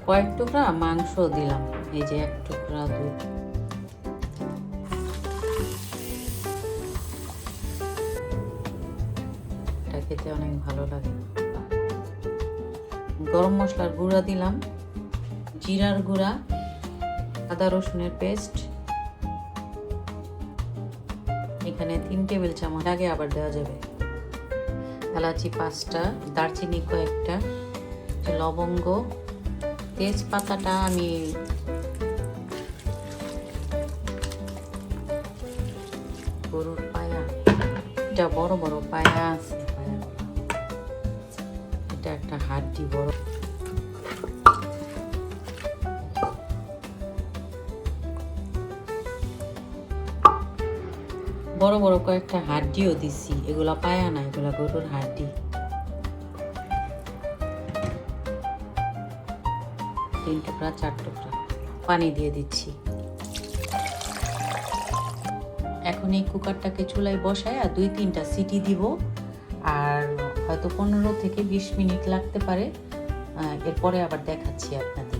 কয়েক টুকরা মাংস দিলাম, এই যে এক টুকরা দুই। এটা খেতে অনেক ভালো লাগে। গরম মশলার গুঁড়া দিলাম, জিরার গুঁড়া, আদা রসুনের পেস্ট এখানে 3 টেবিল চামচ, আগে আবার দেওয়া যাবে। এলাচি 5টা, দারচিনি কয়েকটা, লবঙ্গ, তেজপাতাটা আমি গরুর পায়া, এটা বড় বড় পায়া আছে, এটা একটা হাড্ডি বড়। বড় বড় কয়েকটা হাড্ডিও দিছি, এগুলা পায়া না, এগুলা গরুর হাড্ডি। 3 টুকরা 4 টুকরা পানি দিয়ে দিচ্ছি। এখন এই কুকারটাকে চুলায় বসায় আর 2-3টা সিটি দিব, আর হয়তো 15 থেকে 20 মিনিট লাগতে পারে। এরপরে আবার দেখাচ্ছি আপনাদের।